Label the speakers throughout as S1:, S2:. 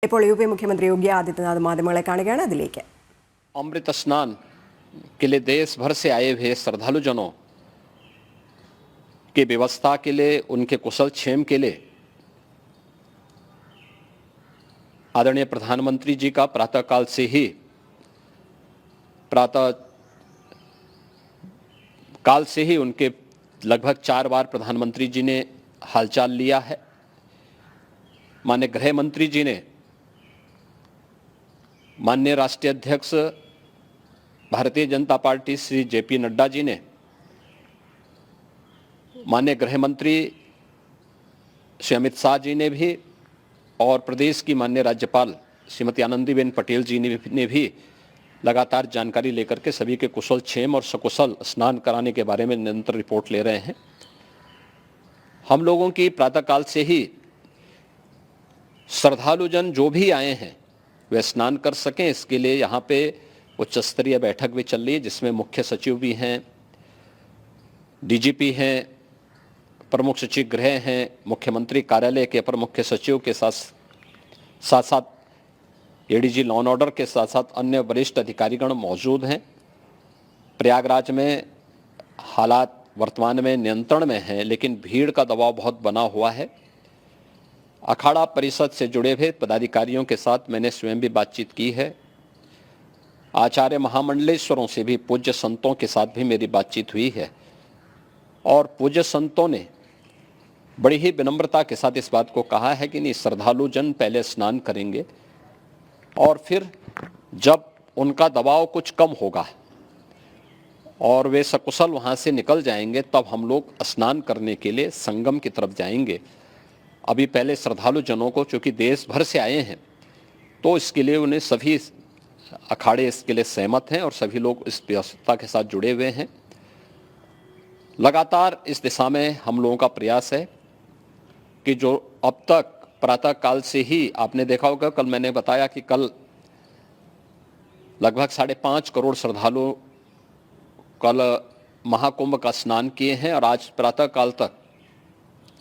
S1: ഇപ്പോൾ U P മുഖ്യമന്ത്രി യോഗി ആദിത്യനാഥ് മാധ്യമങ്ങളെ കാണുകയാണ്. അതിലേക്ക്
S2: अमृत स्नान के लिए देश भर से आए हुए श्रद्धालुजनों की व्यवस्था के लिए, उनके कुशल क्षेम के लिए आदरणीय प्रधानमंत्री जी का प्रातःकाल से ही उनके लगभग 4 बार प्रधानमंत्री जी ने हालचाल लिया है। माननीय गृह मंत्री जी ने, माननीय राष्ट्रीय अध्यक्ष भारतीय जनता पार्टी श्री जेपी नड्डा जी ने, माननीय गृह मंत्री श्री अमित शाह जी ने भी, और प्रदेश की माननीय राज्यपाल श्रीमती आनंदीबेन पटेल जी ने भी लगातार जानकारी लेकर के सभी के कुशल क्षेम और सकुशल स्नान कराने के बारे में निरंतर रिपोर्ट ले रहे हैं। हम लोगों की प्रातःकाल से ही श्रद्धालुजन जो भी आए हैं वे स्नान कर सकें, इसके लिए यहाँ पे उच्च स्तरीय बैठक भी चल रही है, जिसमें मुख्य सचिव भी हैं, डीजीपी हैं, प्रमुख सचिव गृह हैं, मुख्यमंत्री कार्यालय के अपर मुख्य सचिव के साथ एडीजी लॉ एंड ऑर्डर के साथ साथ अन्य वरिष्ठ अधिकारीगण मौजूद हैं। प्रयागराज में हालात वर्तमान में नियंत्रण में हैं, लेकिन भीड़ का दबाव बहुत बना हुआ है। अखाड़ा परिषद से जुड़े हुए पदाधिकारियों के साथ मैंने स्वयं भी बातचीत की है। आचार्य महामंडलेश्वरों से भी, पूज्य संतों के साथ भी मेरी बातचीत हुई है, और पूज्य संतों ने बड़ी ही विनम्रता के साथ इस बात को कहा है कि नहीं, श्रद्धालु जन पहले स्नान करेंगे और फिर जब उनका दबाव कुछ कम होगा और वे सकुशल वहाँ से निकल जाएंगे, तब हम लोग स्नान करने के लिए संगम की तरफ जाएंगे। अभी पहले श्रद्धालु जनों को, चूँकि देश भर से आए हैं, तो इसके लिए उन्हें सभी अखाड़े इसके लिए सहमत हैं और सभी लोग इस व्यवस्था के साथ जुड़े हुए हैं। लगातार इस दिशा में हम लोगों का प्रयास है कि जो अब तक प्रातःकाल से ही आपने देखा होगा, कल मैंने बताया कि कल लगभग 5.5 करोड़ श्रद्धालु कल महाकुंभ का स्नान किए हैं, और आज प्रातःकाल तक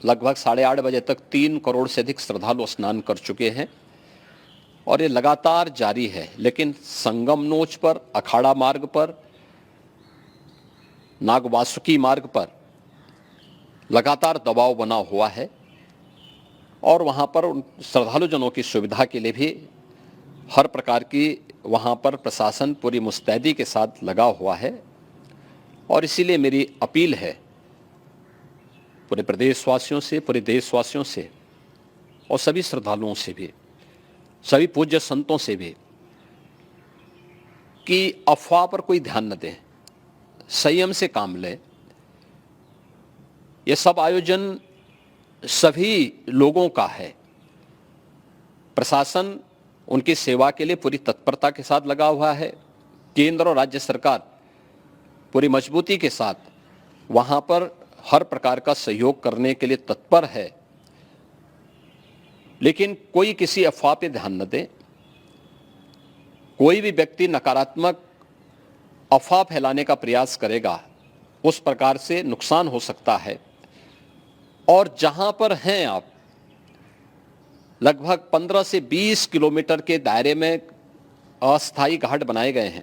S2: लगभग 8:30 बजे तक 3 करोड़ से अधिक श्रद्धालु स्नान कर चुके हैं, और ये लगातार जारी है। लेकिन संगम नोच पर, अखाड़ा मार्ग पर, नागवासुकी मार्ग पर लगातार दबाव बना हुआ है, और वहाँ पर श्रद्धालु जनों की सुविधा के लिए भी हर प्रकार की वहाँ पर प्रशासन पूरी मुस्तैदी के साथ लगा हुआ है। और इसीलिए मेरी अपील है पूरे प्रदेशवासियों से, पूरे देशवासियों से, और सभी श्रद्धालुओं से भी, सभी पूज्य संतों से भी, कि अफवाह पर कोई ध्यान न दें, संयम से काम लें। ये सब आयोजन सभी लोगों का है। प्रशासन उनकी सेवा के लिए पूरी तत्परता के साथ लगा हुआ है। केंद्र और राज्य सरकार पूरी मजबूती के साथ वहाँ पर हर प्रकार का सहयोग करने के लिए तत्पर है। लेकिन कोई किसी अफवाह पे ध्यान न दे। कोई भी व्यक्ति नकारात्मक अफवाह फैलाने का प्रयास करेगा, उस प्रकार से नुकसान हो सकता है। और जहां पर हैं आप, लगभग 15 से 20 किलोमीटर के दायरे में अस्थायी घाट बनाए गए हैं,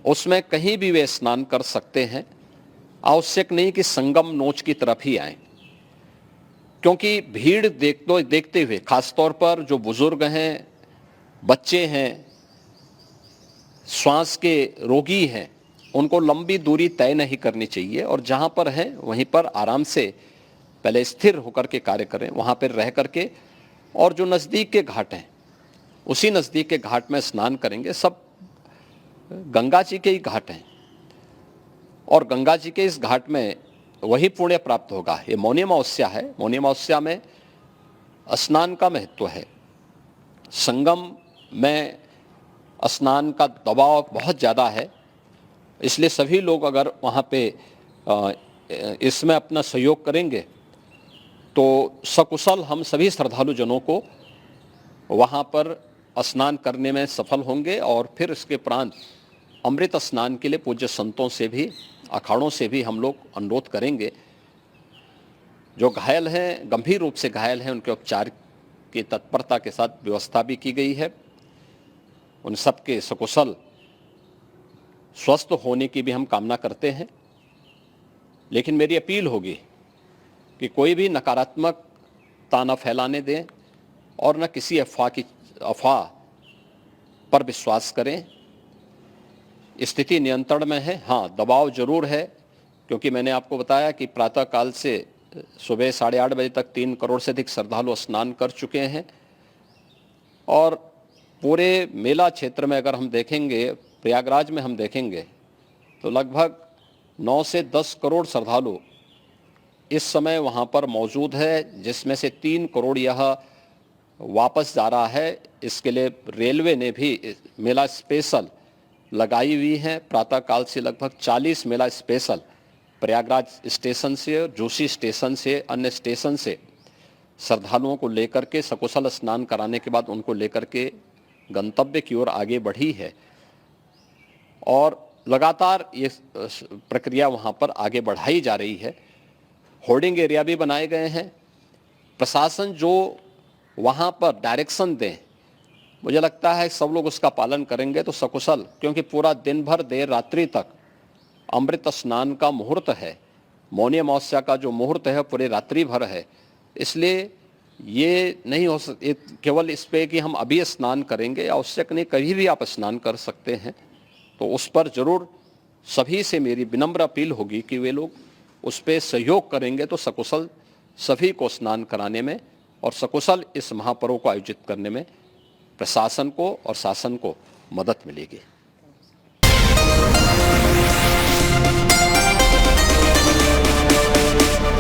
S2: उसमें कहीं भी वे स्नान कर सकते हैं। आवश्यक नहीं कि संगम नोच की तरफ ही आएं, क्योंकि भीड़ देखते हुए, खासतौर पर जो बुजुर्ग हैं, बच्चे हैं, श्वास के रोगी हैं, उनको लंबी दूरी तय नहीं करनी चाहिए, और जहां पर हैं वहीं पर आराम से पहले स्थिर होकर के कार्य करें, वहाँ पर रह करके। और जो नज़दीक के घाट हैं, उसी नज़दीक के घाट में स्नान करेंगे। सब गंगा जी के ही घाट हैं, और गंगा जी के इस घाट में वही पुण्य प्राप्त होगा। ये मौनी अमावस्या है, मौनी अमावस्या में स्नान का महत्व है। संगम में स्नान का दबाव बहुत ज़्यादा है, इसलिए सभी लोग अगर वहाँ पे इसमें अपना सहयोग करेंगे तो सकुशल हम सभी श्रद्धालु जनों को वहाँ पर स्नान करने में सफल होंगे। और फिर इसके उपरांत अमृत स्नान के लिए पूज्य संतों से भी, अखाड़ों से भी हम लोग अनुरोध करेंगे। जो घायल हैं, गंभीर रूप से घायल हैं, उनके उपचार की तत्परता के साथ व्यवस्था भी की गई है। उन सबके सकुशल स्वस्थ होने की भी हम कामना करते हैं। लेकिन मेरी अपील होगी कि कोई भी नकारात्मकता न फैलाने दें और न किसी अफवाह पर विश्वास करें। स्थिति नियंत्रण में है, हाँ दबाव जरूर है, क्योंकि मैंने आपको बताया कि प्रातःकाल से सुबह 8:30 बजे तक 3 करोड़ से अधिक श्रद्धालु स्नान कर चुके हैं। और पूरे मेला क्षेत्र में अगर हम देखेंगे, प्रयागराज में हम देखेंगे तो लगभग 9 से 10 करोड़ श्रद्धालु इस समय वहाँ पर मौजूद है, जिसमें से 3 करोड़ यह वापस जा रहा है। इसके लिए रेलवे ने भी मेला स्पेशल लगाई हुई है। प्रातःकाल से लगभग 40 मेला स्पेशल प्रयागराज स्टेशन से, जोशी स्टेशन से, अन्य स्टेशन से श्रद्धालुओं को लेकर के सकुशल स्नान कराने के बाद उनको लेकर के गंतव्य की ओर आगे बढ़ी है और लगातार ये प्रक्रिया वहाँ पर आगे बढ़ाई जा रही है। होर्डिंग एरिया भी बनाए गए हैं। प्रशासन जो वहाँ पर डायरेक्शन दें, मुझे लगता है सब लोग उसका पालन करेंगे तो सकुशल, क्योंकि पूरा दिन भर देर रात्रि तक अमृत स्नान का मुहूर्त है, मौनी अमावस्या का जो मुहूर्त है पूरे रात्रि भर है। इसलिए ये नहीं हो केवल इस पे कि हम अभी स्नान करेंगे, आवश्यक नहीं, कभी भी आप स्नान कर सकते हैं। तो उस पर जरूर सभी से मेरी विनम्र अपील होगी कि वे लोग उस पर सहयोग करेंगे तो सकुशल सभी को स्नान कराने में और सकुशल इस महापर्व को आयोजित करने में प्रशासन को और शासन को मदद मिलेगी।